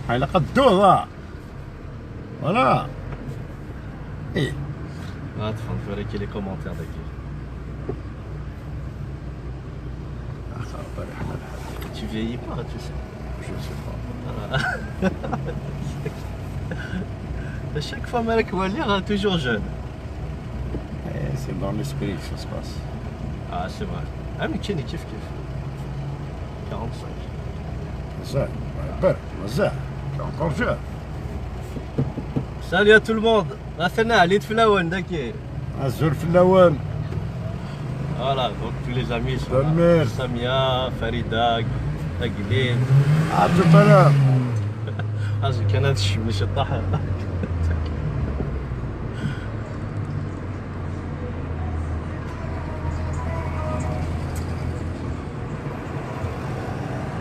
هاي لقد دوضة ولا ايه Attends, je vais vérifier les commentaires d'aqui. Tu vieillis pas, tu sais. Je sais pas. À chaque fois, Malek Walir est toujours jeune. C'est dans l'esprit que ça se passe. Ah, c'est vrai. Ah, mais Kenny kiffe. 45. مازال مازال t'es encore jeune. Salut à tout le monde. Rassana, Ali Tflawan, d'accord. عزول في الاول. Voilà, donc tous les amis sont Dolmer. là. Samia, Farida, Aguilin. À tout à l'heure. Ah, je كانت مش الطاحة.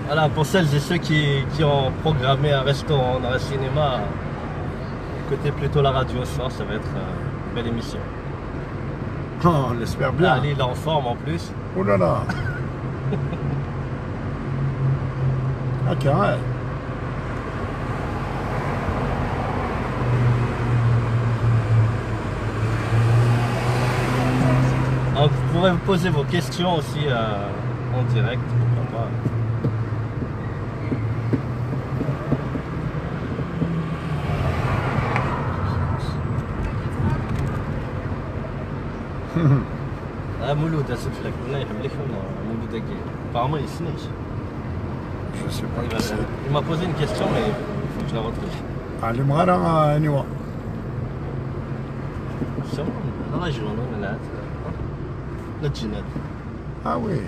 Voilà, pour celles et ceux qui ont programmé un restaurant, un cinéma, écoutez plutôt la radio ce soir, ça va être une belle émission. Oh, on l'espère bien. Ali, il est en forme en plus. Oh là là. Ah, carré. Alors, vous pourrez vous poser vos questions aussi en direct, pourquoi pas. مولود اسف لك الله يحملك مولود هكا apparemment il snitch. Je sais pas qui c'est. Il m'a posé une question mais il faut que je la retrouve. علي مغارة انيوا. سما رجل من العاد لا تجناد. Ah oui.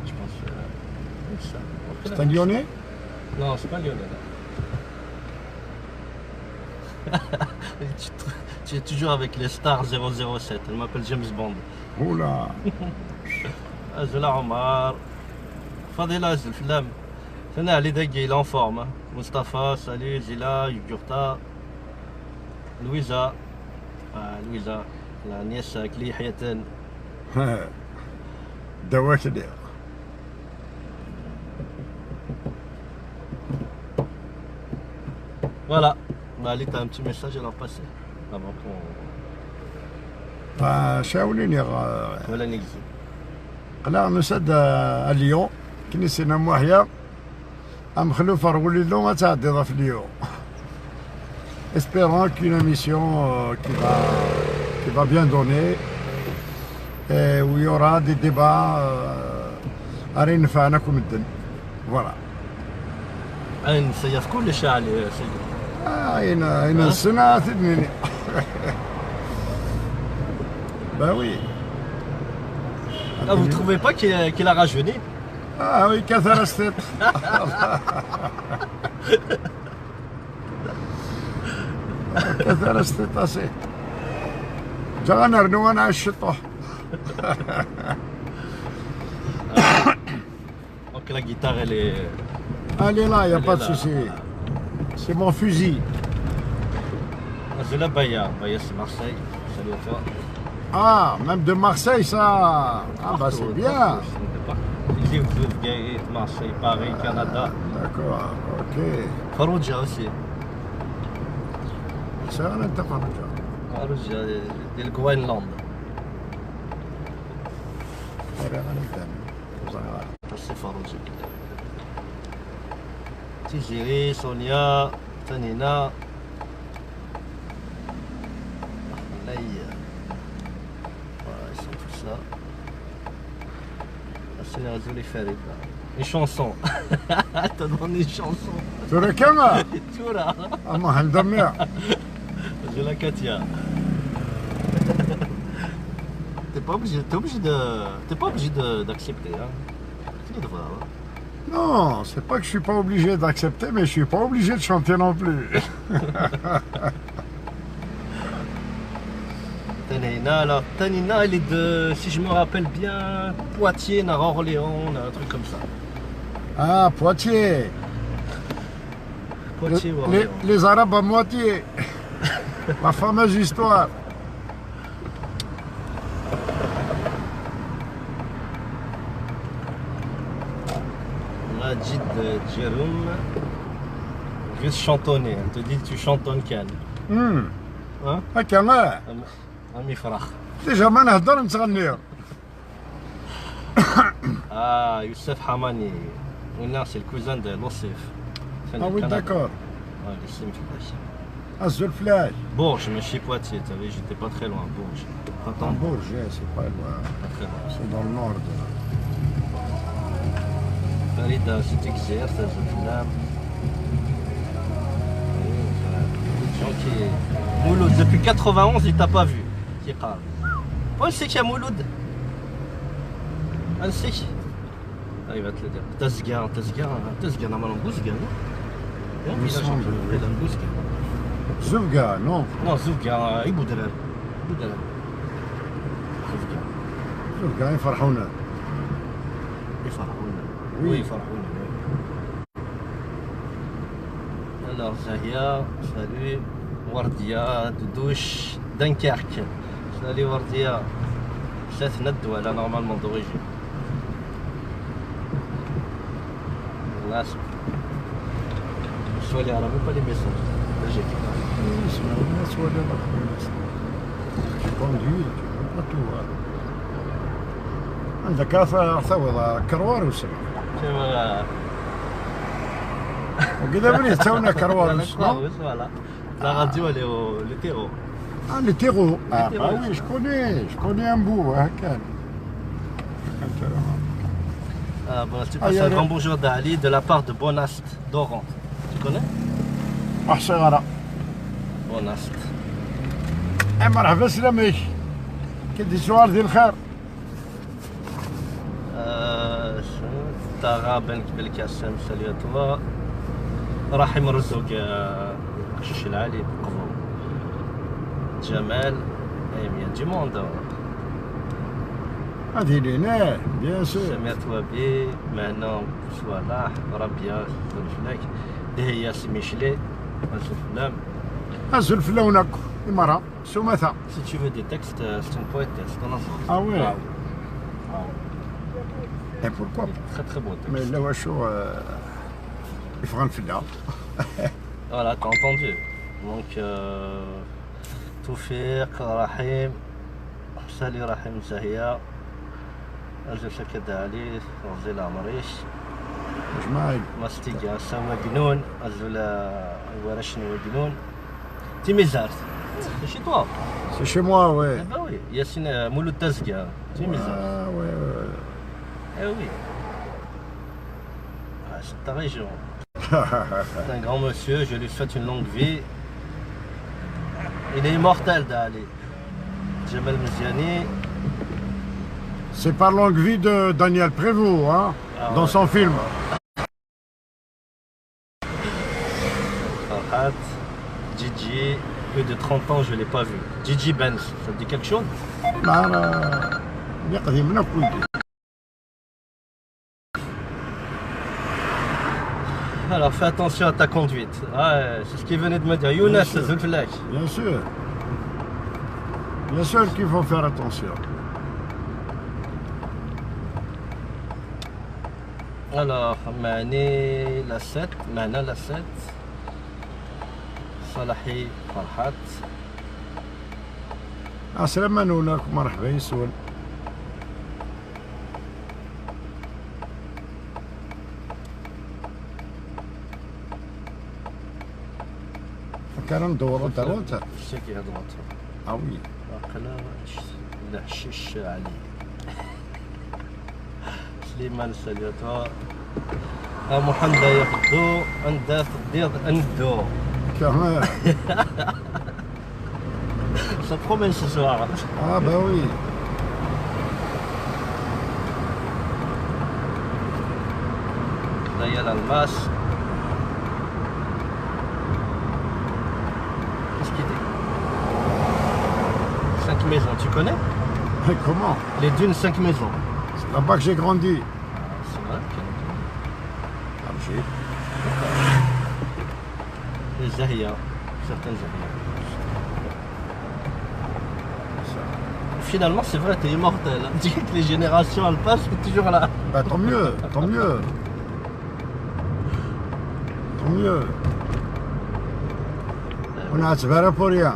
Je pense ça. C'est un Lyonnais? Non, c'est pas lyonnais là. Tu es toujours avec les stars 007. Elle m'appelle James Bond. Oula. Azela Omar. Fadila Azel Flam. Fana Ali Dagui, il est en forme. Mustafa, salut, Zila, Yugurta. Louisa. Louisa. La nièce avec les Hayatan. دواك اليوم. Voilà. Ali, t'as un petit message à leur passer. Avant qu'on. شاوليني ولا نجزي. قلا نسد اليوم كنيسينا موحيا ام خلوفا رولي لو ما تعدي ضاف اليوم. Espérons qu'une émission qui va bien donner et où il y aura des débats راه ينفعنا كل مدن. Voilà. عين سيف كل شيء عليه يا سيدي. هنا السنة تدنيني. Ben oui. Ah, vous trouvez pas qu'il a rajeuni? Ah oui, كثر الست. كثر الست أسيت. جانا رنوانا على الشطة. Donc la guitare elle est. Elle est là, il n'y a Elle pas est de là. souci. C'est mon fusil. C'est la Baya. Baya c'est Marseille. Salut à toi. Ah, même de Marseille, ça. Ah, bah c'est bien. Ici vous êtes gay, Marseille, Paris, Canada. D'accord, ok. Farouja aussi. C'est un interpréteur. Farouja, du Groenland. C'est Farouja. Tijiri, Sonia, Tanina. Ils sont tous là. C'est les réseaux les Farid. Une chanson. T'as donné une chanson. Tu le calmes? Tout là. Ah, moi, elle dormir. Je la Katia. T'es pas obligé d'accepter. Hein. Tu devrais. Hein. Non, c'est pas que je suis pas obligé d'accepter, mais je suis pas obligé de chanter non plus. Tanina, alors Tanina, elle est de, si je me rappelle bien, Poitiers, Nara, Orléans, un truc comme ça. Ah, Poitiers. Poitiers ou Orléans. Les Arabes à moitié. La fameuse histoire. Majid Djeroum. Juste chantonner. On te dit tu chantonnes quel. Hein? هكا ما Ami Farah. ديجا ما نهضر نتغني. Ah, Youssef Hamani. Oui, non, c'est le cousin de Lossif. Ah oui, d'accord. Ouais, le Sim Flash. الزول فلاش. Bourges, mais chez Poitiers, tu vu, j'étais pas très loin. Bourges. Attends, Bourges, c'est pas loin. pas très loin. C'est dans le nord. Farida, c'était Xer, ça se flamme. Gens qui. Mouloud, depuis 91, il t'a pas vu. Qui parle. Oh, c'est qu'il y a Mouloud. Ah, c'est. Ah, il va te le dire. Tazgar, normalement, Bouzgar, non? Il me semble, oui. Bouzgar. زوجة non. Non, Zoufgar, Iboudrer. Zoufgar. زوجة يفرحونا. يفرحونا. Oui. Oui, يفرحونا. Alors, Zahia, salut. Wardia, Doudouche, Dunkerque. Salut Wardia. ثلاث ندوة là normalement d'origine. Là, je suis allé à la même pas les messages. Là, j'ai fait. اسمع الناس ولا لا الناس. كوندويل تو. عندك ثوض كروار وسمع. كما وكذا بنيت تونا كروار la وسمع. Croix-Rousse, voilà. La radio, elle est au le terreau. لي تيغو. اه تيغو. با وي شكوني امبو هكا. Ah, bon, tu Ah, passes y a un le- grand bonjour d'Ali de la part de Bonast d'Oran. Tu connais احسن غرا. Bonast. مرحبا سلامي. كدي سؤال ديال الخير. Tara Ben Belkacem, salut à toi. Rahim Rezouk, Chichil Ali, Qavo. Jamal, il y a du monde. هذه لينا بيان سور. Samir Touabi, maintenant, Soualah, Rabia, Zulflak, Deheya Simichele, Zulflam. الزلفله هناك المرأة سمثة. Si tu veux des textes, c'est une poétesse, t'en as. Ah ouais. Ah Et pourquoi oui. Très très beau texte. Mais là واشو يفغن في اللعب. Voilà, t'as entendu. Donc, Toufiq, Rahim, salut Rahim Zahia, Azul Shakad Ali, Azul Amrish, جماعي. Mastiga, Sama Gnoun, Azul Warashni Wagnoun. Timizart, c'est chez toi. C'est chez moi, ouais. Eh ben oui, Yassine Mouloud Tazga, Timizart. Ah ouais, ouais. Eh oui. Ah, c'est ta région. C'est un grand monsieur, je lui souhaite une longue vie. Il est immortel, Dali. Jamal Mziani. C'est par longue vie de Daniel Prévost, hein, Ah dans ouais. son film. Farhat, Gigi, plus de 30 ans, je ne l'ai pas vu. Gigi Benz, ça te dit quelque chose? ما يقدم لنا كل. Alors fais attention à ta conduite. Ouais, c'est ce qu'il venait de me dire. Younes sûr. Zulflak. Bien sûr. Bien sûr qu'il faut faire attention. Alors, Mani la 7, Mana la 7. Salahi Farhat. السلام عليكم مرحبا يسول. كان ندورو دروت. Je sais qu'il est à droite. اه وي. عقلة الحشيش علي. سليمان salut à toi. محمد ياخدو عندها تدير ندو. كمان. Ça promet ce soir. اه bah oui. Là il y a l'Almas. Qu'est-ce qu'il dit? 5 maisons, tu connais? Mais comment? Les dunes 5 maisons. C'est là-bas que j'ai grandi. C'est vrai que- Alger. Les Zahia, certaines Zahia. Finalement, c'est vrai, t'es immortel. Hein. Tu dis que les générations elles passent, t'es toujours là. Bah tant mieux, tant mieux. mieux. On a better pour rien.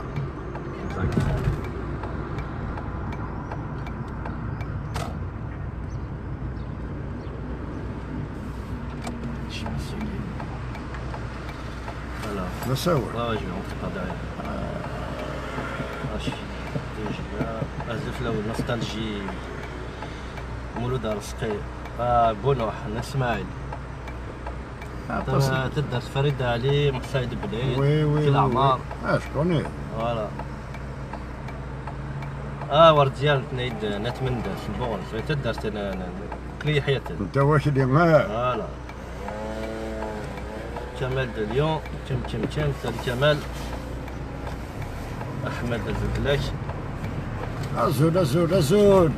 Voilà. نصور. Ouais, je vais rentrer par derrière. أزف له نوستالجي مولود رزقي بونوح اسماعيل تدرس فريد علي محسن بليد في الأعمار شكون هي؟ فوالا ورديان تنيد نتمندس البونس تدرس كلي حياتي انت واش اللي معاه؟ فوالا كمال د ليون كم سالي كمال أحمد الزبلاك أزول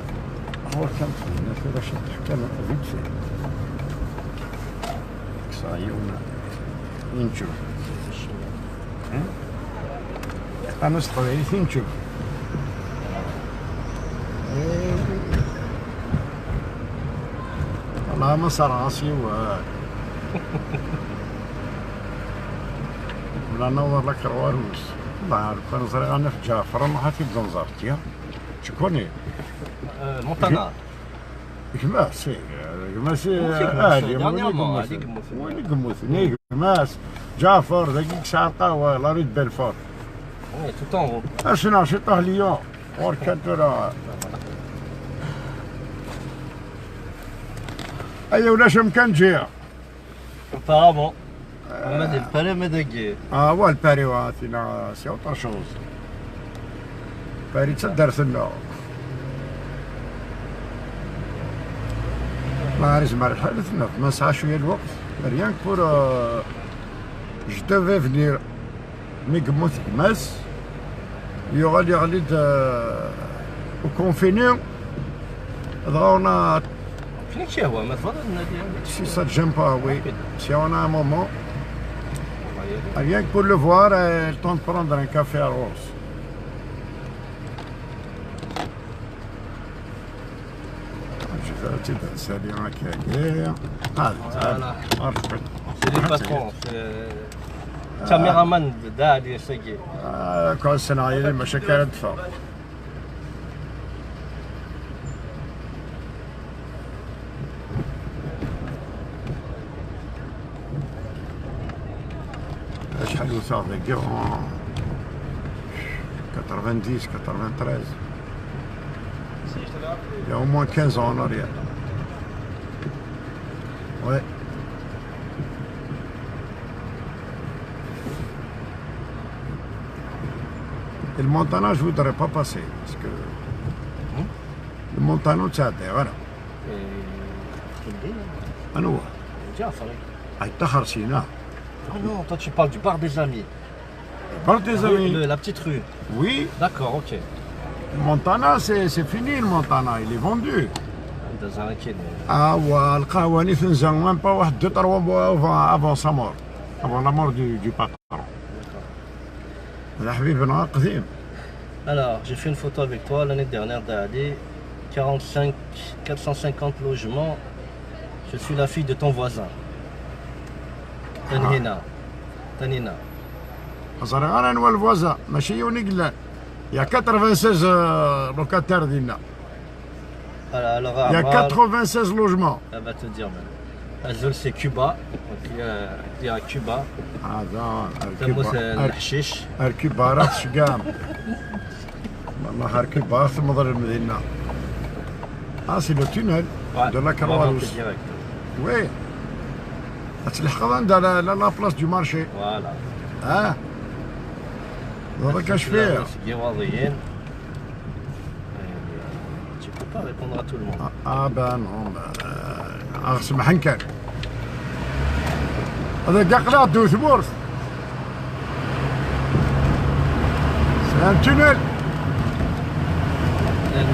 هو كان الناس باش تحكى فيت في صايونا نشوف أنا صغير نشوف والله ما صار راسي ولا نور لك الواروس والله عارف انا صغير انا في جعفر ما حتى بزنزرتي شكون هي؟ مونتانا كماس وين قموثني كماس جعفر دقيق ساعة قهوة لا ريد بلفور وي تو طون اشنا شطه اليوم وركتورا اي ولاش مكان جهة apparemment on dit le palais médaillé هو الباري واتينا سي اوتر شوز باري تدرس لنا ما عرفت ما حدثنا ما ساعة شوية الوقت ريان بور جو devais venir مي قموت كماس يغالي وكونفيني دغاونا فين هو ما تفضل النادي si ça te gêne pas oui si on a un moment rien que pour le voir le temps de prendre un café à Rose سالي معك هكايا هذا عرفت سي لي باترون كاميرامان دالي ساكي كون صناعي ماشي كانت تدفع شحال وصل ذاك 90 93 il y a au moins 15 ans en arrière. Ouais. Et le Montana, je ne voudrais pas passer parce que le Montana, tu as des voilà. أنا هو. جعفر. هيتأخر سينا. Ah non, toi tu parles du bar des amis. Bar des amis. La petite rue. Oui. D'accord, ok. Le Montana, c'est fini le Montana, il est vendu. Dans un raquet. والقهواني تنزل même pas واحد 2-3 mois avant sa mort, avant la mort du patron. هذا حبيبنا قديم. Alors, j'ai fait une photo avec toi l'année dernière d'Ali. 450 logements. Je suis la fille de ton voisin. Tanina. صار انا والفوازا ماشي ونقلا يا 96 locataires ديالنا. Alors, il y a 96 logements. Elle va te dire même. Azul c'est Cuba. Il y a Cuba. هذا تموس الحشيش. الكبا راه شقام. والله الكبا ثم ضر المدينة. سي لو تونيل دو لا كروالوس. وي. تلحق عندها لا بلاص دو مارشي. فوالا. هذا كاش فيه. قواضيين. pas répondre à tout le monde. Ben non, سمح كان هذا كاع قلاع دوث بورس سي ان تونيل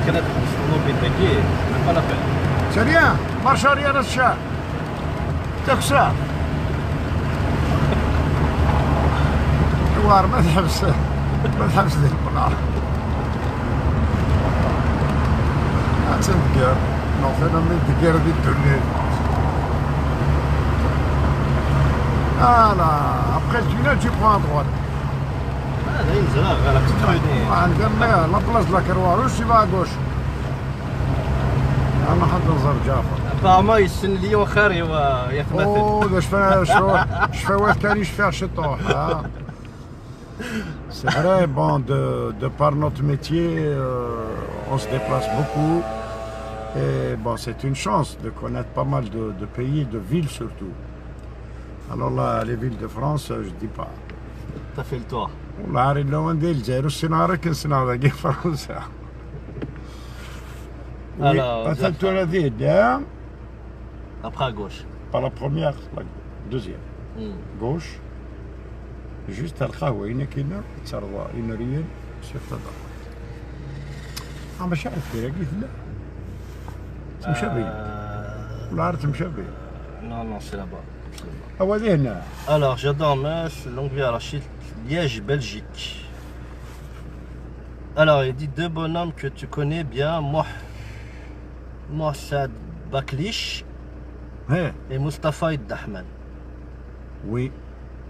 كانت الطوموبيل ذكي ما لا بال سي ريان مارشا ريان الشارع تاك ساعة دوار ما تحبس ذيك البلاصة تنقر نوفينا من الدقير دي الدنيا Ah là, après le tunnel, tu prends à droite. هذا ينزل غير لا بتيت روني. عندنا لا بلاص de la Croix-Rouge, tu vas à gauche. أنا حد نزار جعفر. apparemment يسن ليون خير هو يتمثل. اوه شفاوات كان يشفع شطوح. C'est vrai, bon, de par notre métier, on se déplace beaucoup. Et bon, c'est une chance de connaître pas mal de pays, de villes surtout. Alors là, les villes de France, je dis pas. T'as fait le tour. والله عارف لو ندير الجزائر والسنارة كنسنا باقي فرنسا. قتلت هذه là, Après à gauche. pas la première, la deuxième. Gauche. Juste القهوة هنا كاينة تسروا une ريال شفت هذا. ماشي عارف كيف قلت لا. تمشى بيه. ولا عارف تمشى بيه. Non, non, c'est là-bas. هو هنا. Alors, j'adore Metz, longue vie arachide, Liège, Belgique. Alors, il dit deux bonhommes que tu connais bien, Mohamed Baklish et Mustapha Iddahman. Oui,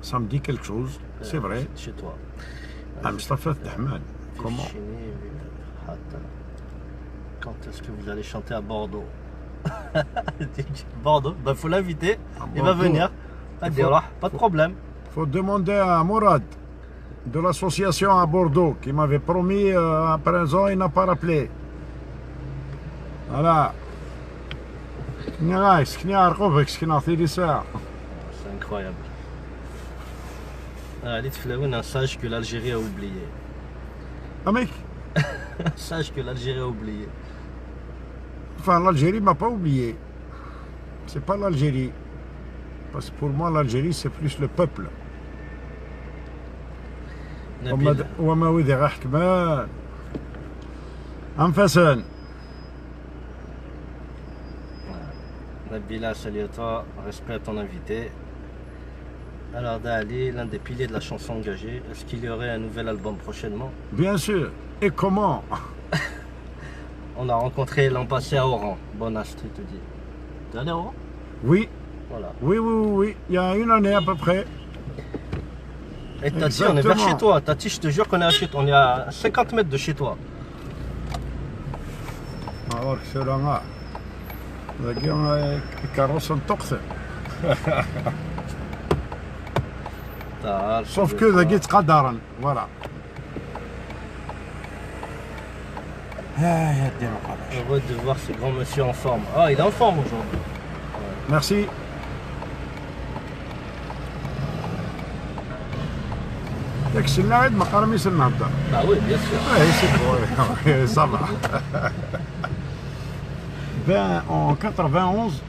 ça me dit quelque chose, c'est vrai. Chez toi. Mustapha Iddahman, comment? Quand est-ce que vous allez chanter à Bordeaux? Bordeaux, il faut l'inviter, il va venir. Pas de problème. Il faut demander à Mourad de l'association à Bordeaux qui m'avait promis à présent, il n'a pas rappelé. Voilà. C'est incroyable. Ali Tflaoun, un sage que l'Algérie a oublié. Ah mec. Un sage que l'Algérie a oublié. Enfin, l'Algérie m'a pas oublié. C'est pas l'Algérie. Parce que pour moi, l'Algérie, c'est plus le peuple. وما وذي غا حكمان أنفسن. Nabila, salut à toi, respect à ton invité. Alors Dali, l'un des piliers de la chanson engagée, est-ce qu'il y aurait un nouvel album prochainement? Bien sûr. Et comment? On a rencontré l'an passé à Oran, Bonastre, tu te dis. Tu es allé à Oran? Oui. Voilà. Oui. Il y a une année à peu près. Et Tati, on est vers chez toi. Tati, je te jure qu'on est à chez toi. On est à 50 mètres de chez toi. Alors, c'est là. Carrosse en toxe. Sauf que la guide Qadaran. Voilà. Heureux de voir ce grand monsieur en forme. Ah, il est en forme aujourd'hui. Merci. Dès que c'est là, ma caramie c'est nada. Bah oui, bien sûr. Oui, c'est bon, ça va. Ben, en 91,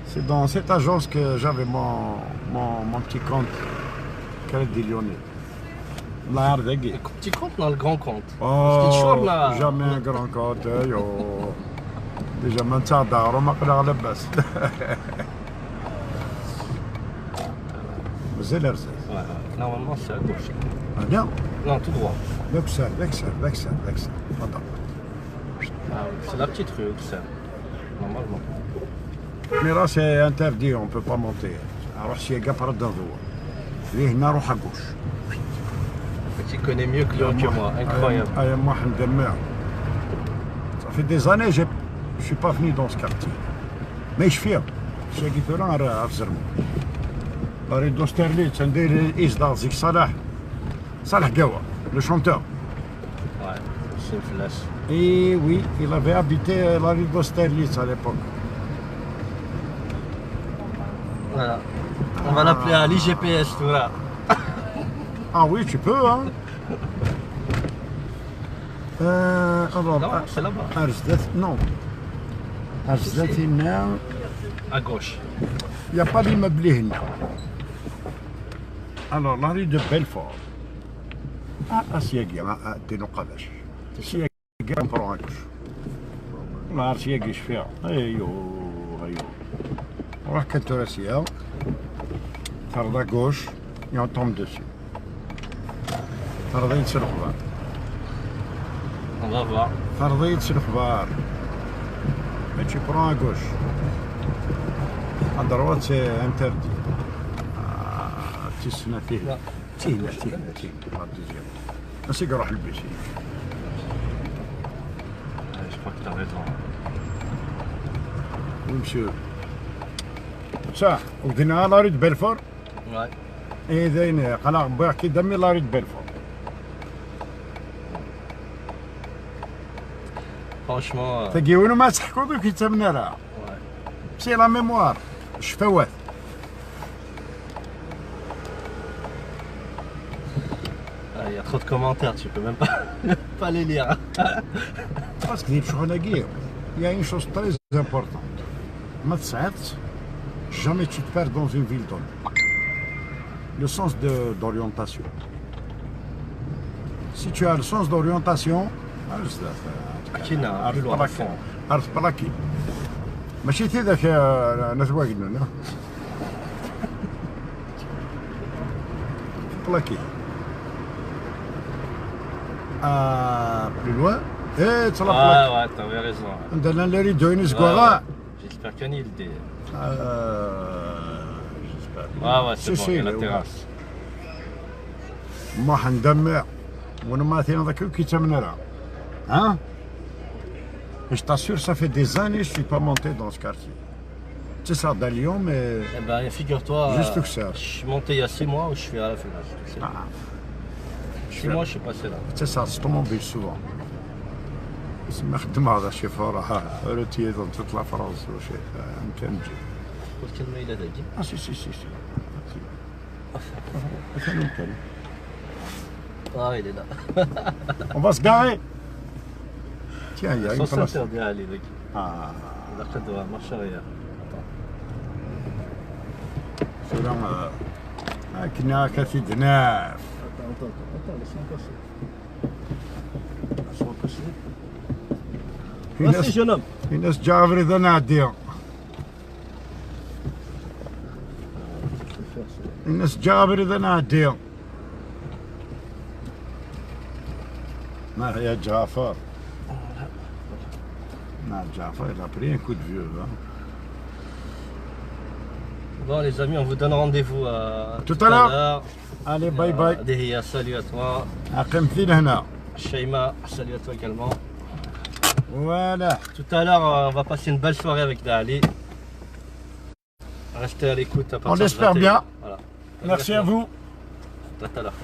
c'est dans cette agence que j'avais mon petit compte. Khaled Lyonnais. La petit compte dans le grand compte. Oh, jamais un grand compte. Déjà, maintenant, d'argent, ma clé à bas. Vous êtes là, ouais, normalement, c'est à gauche. Ah bien? Non, tout droit. Vexel. Ah Attends. oui, c'est la petite rue, Vexel. Normalement. Mais là, c'est interdit, on ne peut pas monter. Alors, si il y a un dans lui, il à gauche. Tu connais mieux que moi, incroyable. Moi, ça fait des années que je ne suis pas venu dans ce quartier. Mais je suis fier. Je suis là à Zermou. La rue d'Austerlitz, un des Isdalzik Salah Gawa, le chanteur. Ouais, c'est une flash. Et oui, il avait habité la rue d'Austerlitz à l'époque. Voilà. On va l'appeler à l'IGPS, voilà. Ah oui, tu peux, hein. Alors, non, c'est là-bas. Non. À gauche. Il n'y a pas d'immeuble là. Alors, la rue de Belfort. Siagi, Dénocadash. Siagi, on prend à gauche. La Siagi, je fais. Aïe. On va quand on est là, faire à gauche et on tombe dessus. Fardin sur le khbar. On va voir. Fardin sur le khbar. Mais tu prends à gauche. À droite, c'est interdit. تيسنا فيه لا. تينا لا دوزيام ماشي روح البيت Je crois que t'as raison. ونمشيو صح ودينا لا ريد بلفور Ouais. اي زين قناع بويا كي دمي لا ريد بلفور Franchement. تاقي وين ما تحكوا دوك يتمنى لها Ouais. سي لا ميموار الشفوات Il y a trop de commentaires, tu peux même pas les lire. باسكو دير شغل كي يا اون شوز تري امبورطونت ما تسعدش jamais tu te perds dans une ville donnée. Le sens d'orientation. Si tu as le sens d'orientation, Kina, plus loin à fond. عرفت بلاكي ماشي تي ذاك نتواقدنا بلاكي plus loin ايه تلا بلاكي Ouais, t'avais raison. عندنا اللي يريدو ينسقوا Ouais, غا J'espère qu'il y a une idée. j'espère. Ouais, c'est bon, il y a la terrasse. ما حندمع وانا ما ثينا ذاك كي تمنى ها je t'assure ça fait des années je suis pas monté dans ce quartier tu sais ça dans Lyon mais Eh ben, figure-toi, Juste que ça. je suis monté il y a 6 mois où je suis à la Fédération. ah, 6 mois, je suis passé là. tu sais ça c'est طوموبيل souvent ما خدم هذا شوفور روتية تطلع فرنسا وشي يمكن نجي قلت كلمة إلى ذاك. سي مثلا يمكن Il est là. on va se garer tiens il y a une Sans place s'interdire à aller ذاك. ah La Khadra, marche arrière. سلام كنا كثير دناف Attends, laisse-moi passer. Laisse-moi passer. في Merci, ناس jeune homme. في ناس جابر اذا نعديهم الناس جابر اذا نعديهم ما هي جعفر ما جعفر il a pris un coup de vieux hein. Bon, les amis, on vous donne rendez-vous à Tout à l'heure. Allez باي باي Dehiya, salut à toi. قيمتين هنا Shaima, salut à toi également. voilà Tout à l'heure, on va passer une belle soirée avec Dali. Restez à l'écoute à partir on de l'espère 21. bien Voilà. merci à vous À tout à l'heure.